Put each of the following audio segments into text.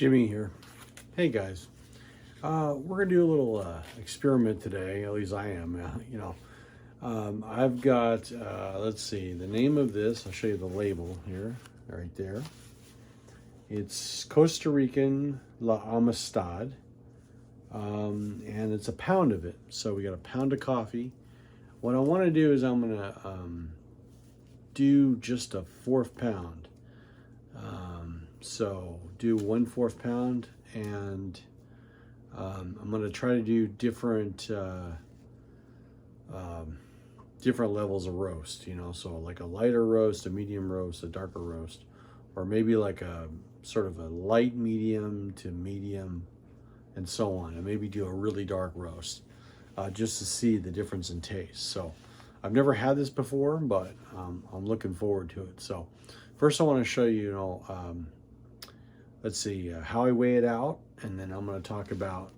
Jimmy here. Hey guys, we're gonna do a little experiment today. At least I am. I've got. Let's see the name of this. I'll show you the label here, right there. It's Costa Rican La Amistad, and it's a pound of it. So we got a pound of coffee. What I want to do is I'm gonna do just a fourth pound. So do 1/4 pound, and I'm going to try to do different levels of roast, so like a lighter roast, a medium roast, a darker roast, or maybe like a sort of a light medium to medium and so on, and maybe do a really dark roast just to see the difference in taste. So I've never had this before, but I'm looking forward to it. So first I want to show you, let's see how I weigh it out, and then I'm going to talk about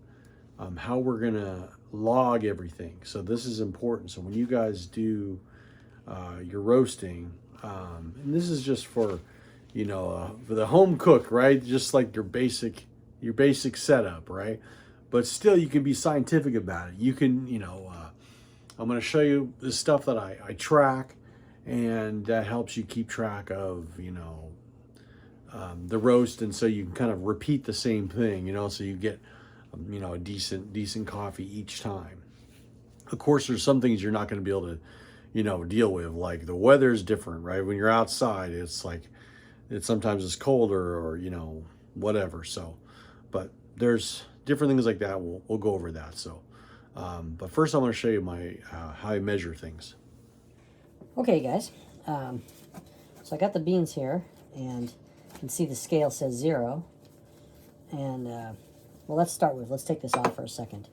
how we're going to log everything. So this is important. So when you guys do your roasting, and this is just for the home cook, right? Just like your basic setup, right? But still, you can be scientific about it. You can, I'm going to show you the stuff that I track, and that helps you keep track of, the roast, and so you can kind of repeat the same thing, so you get, a decent coffee each time. Of course, there's some things you're not going to be able to, deal with, like the weather's different, right? When you're outside, it's like, sometimes it's colder or, whatever. So, but there's different things like that. We'll go over that. So, but first I want to show you my, how I measure things. Okay, guys. So I got the beans here, and you can see the scale says 0. And, well, let's take this off for a second.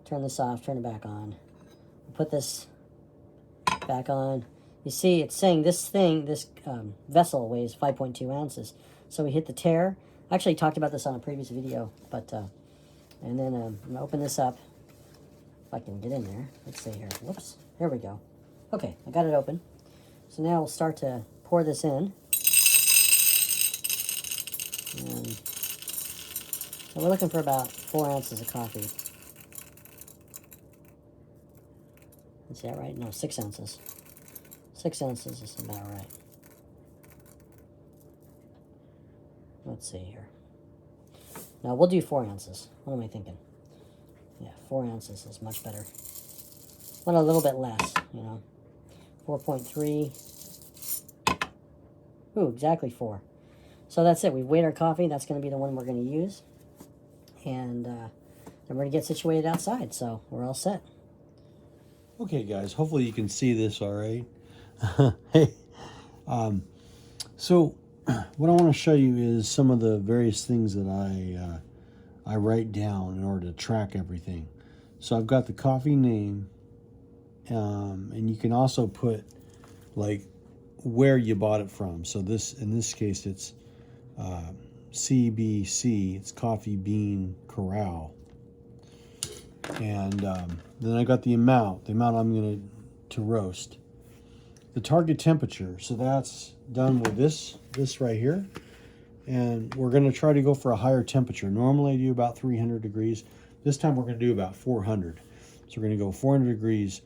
Turn this off, turn it back on. Put this back on. You see, it's saying this vessel weighs 5.2 ounces. So we hit the tare. I actually talked about this on a previous video, but, and then I'm going to open this up. If I can get in there. Let's see here. Whoops. There we go. Okay, I got it open. So now we'll start to pour this in. And so we're looking for about 4 ounces of coffee. Is that right? No, 6 ounces. 6 ounces is about right. Let's see here. Now we'll do 4 ounces. What am I thinking? Yeah, 4 ounces is much better. Want a little bit less, 4.3. Ooh, exactly 4. So that's it. We've weighed our coffee. That's going to be the one we're going to use. And then we're going to get situated outside. So we're all set. Okay, guys. Hopefully you can see this all right. Hey, so what I want to show you is some of the various things that I write down in order to track everything. So I've got the coffee name, and you can also put like where you bought it from. So in this case, it's CBC. It's Coffee Bean Corral. And then I got the amount I'm going to roast. The target temperature. So that's done with this right here. And we're going to try to go for a higher temperature. Normally I do about 300 degrees. This time we're going to do about 400. So we're going to go 400 degrees.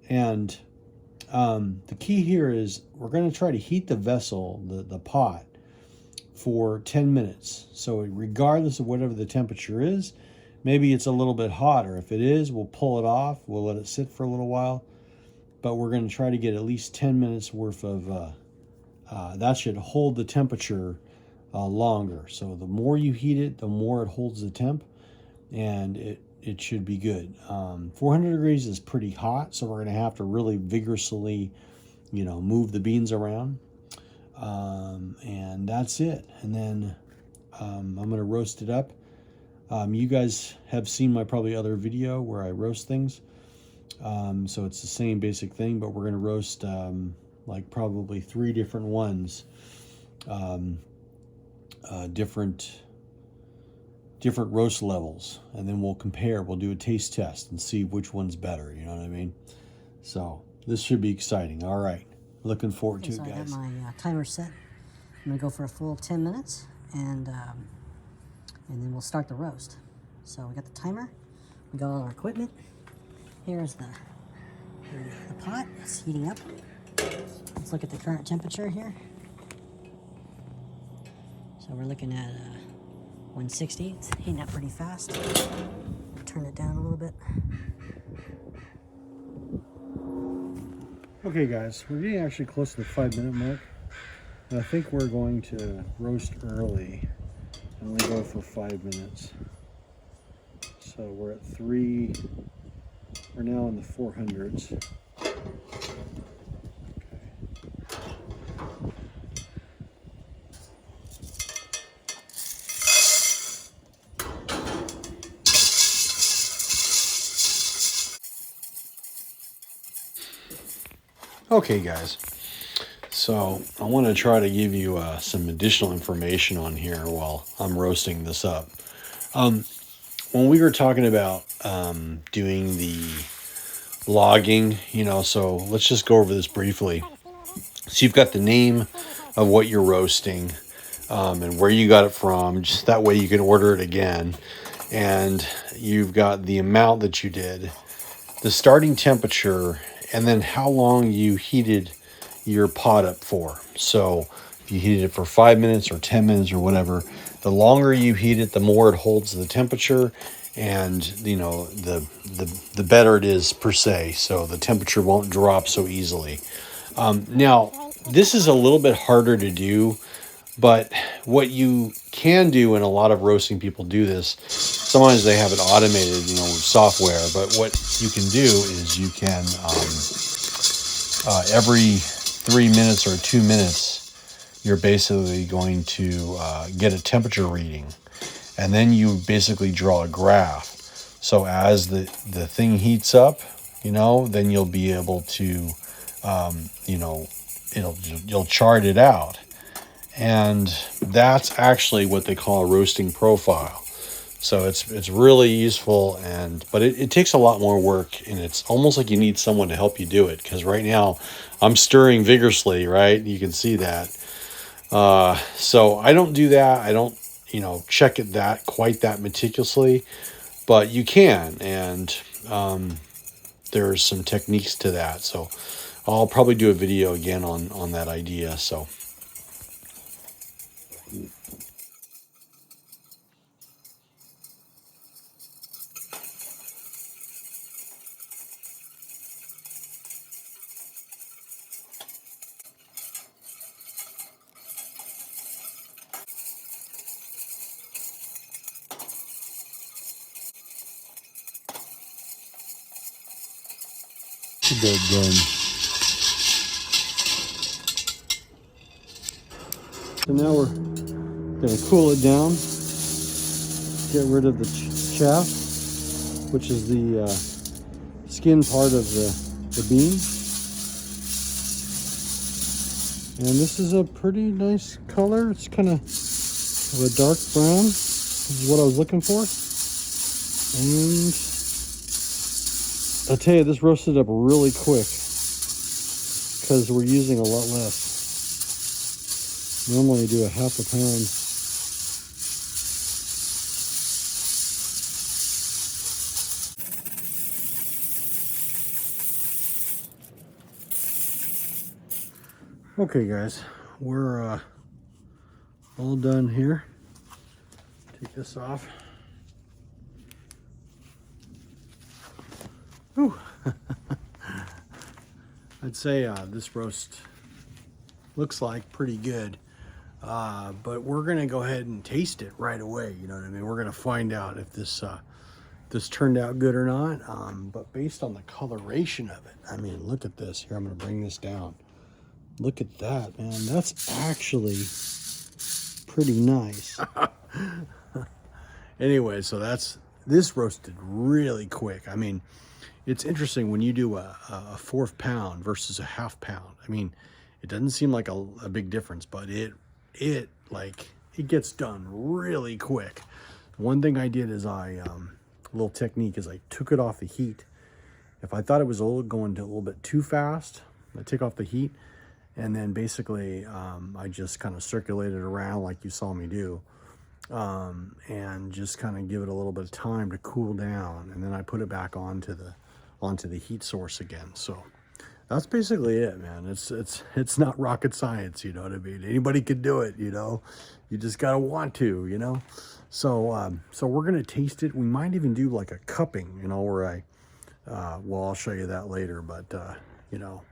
And the key here is we're going to try to heat the vessel, the pot, for 10 minutes. So regardless of whatever the temperature is, maybe it's a little bit hotter. If it is, we'll pull it off. We'll let it sit for a little while. But we're going to try to get at least 10 minutes worth of, that should hold the temperature longer. So the more you heat it, the more it holds the temp, and it should be good. 400 degrees is pretty hot, so we're going to have to really vigorously, move the beans around. And that's it. And then I'm going to roast it up. You guys have seen my probably other video where I roast things. So it's the same basic thing, but we're going to roast like probably 3 different ones. Different roast levels, and then we'll compare. We'll do a taste test and see which one's better. You know what I mean? So this should be exciting. All right, looking forward to it, guys. I have my timer set. I'm gonna go for a full 10 minutes, and and then we'll start the roast. So we got the timer, we got all our equipment. Here's the pot. It's heating up. Let's look at the current temperature here. So we're looking at 160. It's heating up pretty fast. Turn it down a little bit. Okay guys, we're getting actually close to the 5-minute mark. And I think we're going to roast early and only go for 5 minutes. So we're at 3, we're now in the 400s. Okay guys, so I want to try to give you some additional information on here while I'm roasting this up. When we were talking about doing the logging, so let's just go over this briefly. So you've got the name of what you're roasting and where you got it from, just that way you can order it again. And you've got the amount that you did, the starting temperature, and then how long you heated your pot up for. So if you heated it for 5 minutes or 10 minutes or whatever, the longer you heat it, the more it holds the temperature, and the better it is per se. So the temperature won't drop so easily. Now this is a little bit harder to do, but what you can do, and a lot of roasting people do this, sometimes they have it automated, with software, but what you can do is you can, every 3 minutes or 2 minutes, you're basically going to get a temperature reading. And then you basically draw a graph. So as the thing heats up, then you'll be able to, you'll chart it out. And that's actually what they call a roasting profile. So it's really useful, but it takes a lot more work, and it's almost like you need someone to help you do it, because right now I'm stirring vigorously, right? You can see that. So I don't do that. I don't, check it quite that meticulously, but you can, and there's some techniques to that. So I'll probably do a video again on that idea. So. Dead done. So now we're going to cool it down, get rid of the chaff, which is the skin part of the bean. And this is a pretty nice color. It's kind of a dark brown. This is what I was looking for. And I'll tell you, this roasted up really quick because we're using a lot less. Normally I do a half a pound. Okay guys, we're all done here. Take this off. Whew. I'd say this roast looks like pretty good, but we're gonna go ahead and taste it right away. You know what I mean? We're gonna find out if this turned out good or not. But based on the coloration of it, I mean, look at this. Here, I'm gonna bring this down. Look at that, man. That's actually pretty nice. Anyway, so this roasted really quick. I mean, it's interesting when you do a 1/4 pound versus a 1/2 pound. I mean, it doesn't seem like a big difference, but it gets done really quick. One thing I did is a little technique is I took it off the heat. If I thought it was going a little bit too fast, I take off the heat, and then basically I just kind of circulate it around like you saw me do. and just kind of give it a little bit of time to cool down, and then I put it back onto the heat source again. So that's basically it, man. It's not rocket science, you know what I mean? Anybody could do it, you know. You just gotta want to, you know. So we're gonna taste it. We might even do like a cupping, you know, where well, I'll show you that later. But you know,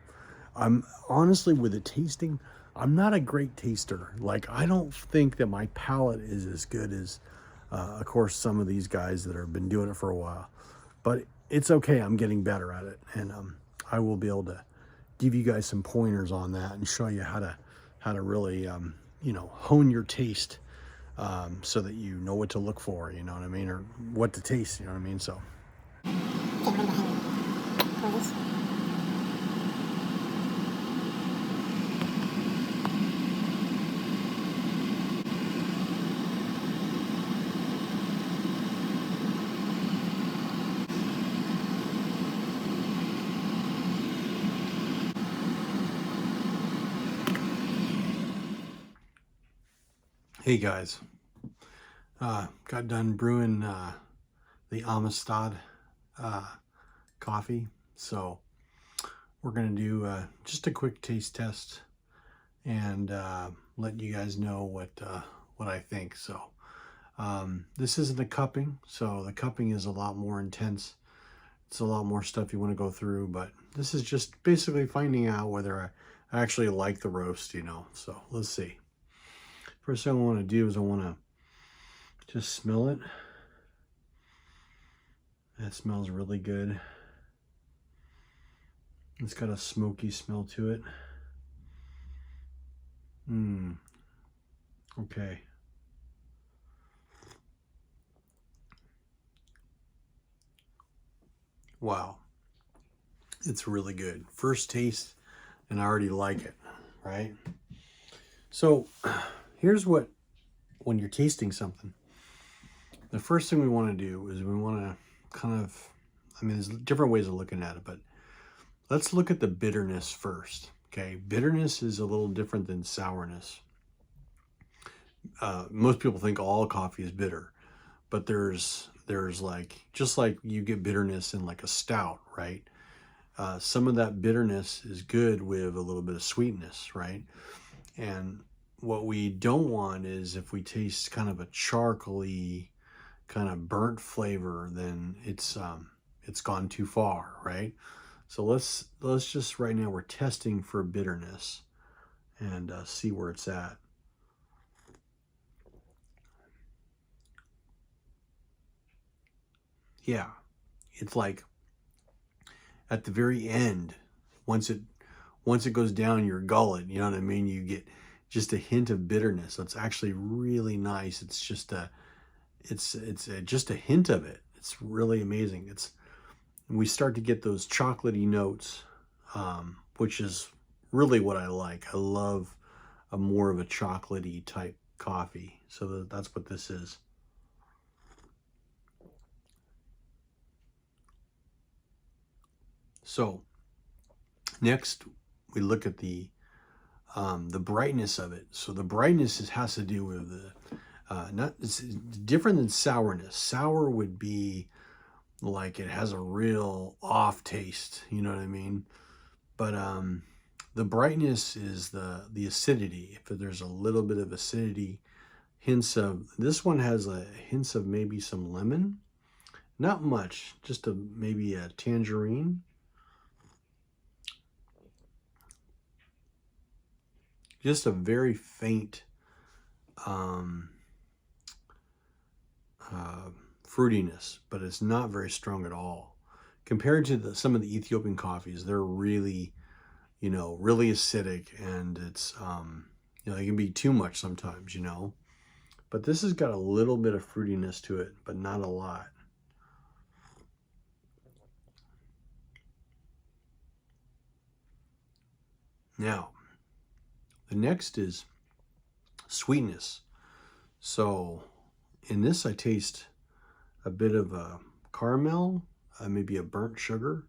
I'm honestly, with the tasting, I'm not a great taster. Like, I don't think that my palate is as good as, of course, some of these guys that have been doing it for a while. But it's okay. I'm getting better at it, and I will be able to give you guys some pointers on that and show you how to really you know, hone your taste, so that you know what to look for. You know what I mean, or what to taste. You know what I mean. So. Hey guys, got done brewing the Amistad coffee, so we're gonna do just a quick taste test and let you guys know what I think. So this isn't a cupping, so the cupping is a lot more intense. It's a lot more stuff you want to go through, but this is just basically finding out whether I actually like the roast, you know. So let's see. First thing I want to do is I want to just smell it. That smells really good. It's got a smoky smell to it. Okay. Wow. It's really good. First taste, and I already like it, right? So here's what, when you're tasting something, the first thing we want to do is we want to kind of, I mean, there's different ways of looking at it, but let's look at the bitterness first. Okay, bitterness is a little different than sourness. Most people think all coffee is bitter, but there's like, just like you get bitterness in like a stout, right? Some of that bitterness is good with a little bit of sweetness, right? And what we don't want is if we taste kind of a charcoaly, kind of burnt flavor, then it's gone too far, right? So let's just, right now we're testing for bitterness and see where it's at. Yeah, it's like at the very end, once it goes down your gullet, you know what I mean, you get just a hint of bitterness. So it's actually really nice. It's just just a hint of it. It's really amazing. We start to get those chocolatey notes, which is really what I like. I love a more of a chocolatey type coffee. So that's what this is. So next we look at the brightness of it. So the brightness has to do with it's different than sourness. Sour would be like it has a real off taste, you know what I mean? But the brightness is the acidity. If there's a little bit of acidity, this one has hints of maybe some lemon, not much, just maybe a tangerine. Just a very faint fruitiness, but it's not very strong at all. Compared to some of the Ethiopian coffees, they're really, you know, really acidic, and it's, you know, it can be too much sometimes, you know. But this has got a little bit of fruitiness to it, but not a lot. Now, the next is sweetness. So in this, I taste a bit of a caramel, maybe a burnt sugar.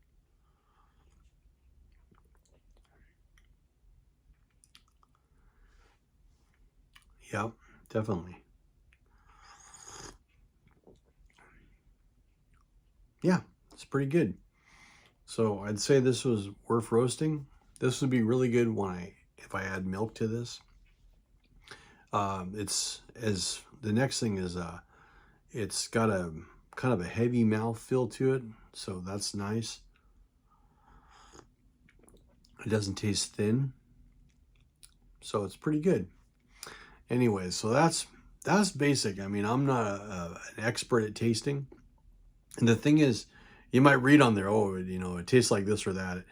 Yep, definitely. yeah, it's pretty good. So I'd say this was worth roasting. This would be really good if I add milk to this. The next thing is it's got a kind of a heavy mouthfeel to it, so that's nice. It doesn't taste thin, so it's pretty good. Anyway, so that's basic. I mean, I'm not an expert at tasting, and the thing is, you might read on there, oh, it tastes like this or that. It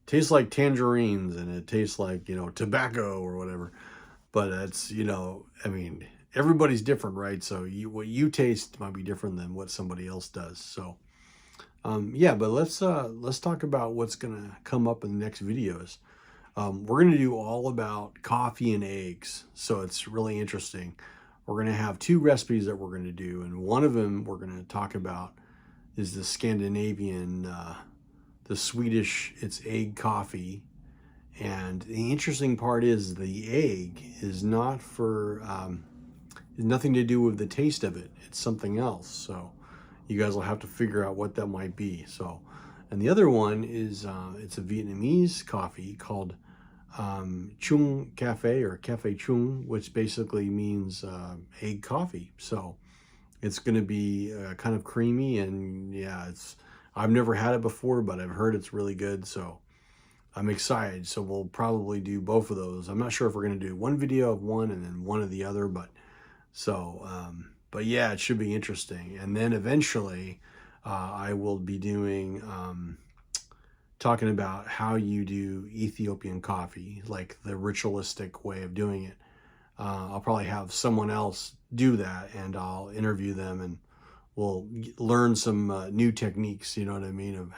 tastes like tangerines, and it tastes like tobacco or whatever. But it's I mean, everybody's different, right? So what you taste might be different than what somebody else does. So yeah, but let's talk about what's gonna come up in the next videos. We're gonna do all about coffee and eggs, so it's really interesting. We're gonna have 2 recipes that we're gonna do, and one of them we're gonna talk about is the Scandinavian, the Swedish, it's egg coffee. And the interesting part is the egg is not for, nothing to do with the taste of it. It's something else. So you guys will have to figure out what that might be. So, and the other one is, it's a Vietnamese coffee called Chung Cafe or Cafe Chung, which basically means egg coffee. So it's going to be kind of creamy, and yeah, I've never had it before, but I've heard it's really good. So I'm excited. So we'll probably do both of those. I'm not sure if we're going to do one video of one and then one of the other, but but yeah, it should be interesting. And then eventually I will be doing, talking about how you do Ethiopian coffee, like the ritualistic way of doing it. I'll probably have someone else do that, and I'll interview them, and we'll learn some new techniques, you know what I mean, of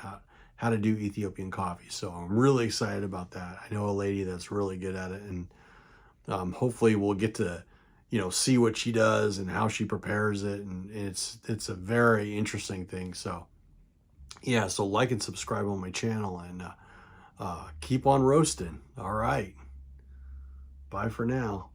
how to do Ethiopian coffee. So I'm really excited about that. I know a lady that's really good at it, and hopefully we'll get to see what she does and how she prepares it, and it's a very interesting thing. So yeah, so like and subscribe on my channel, and keep on roasting. All right, bye for now.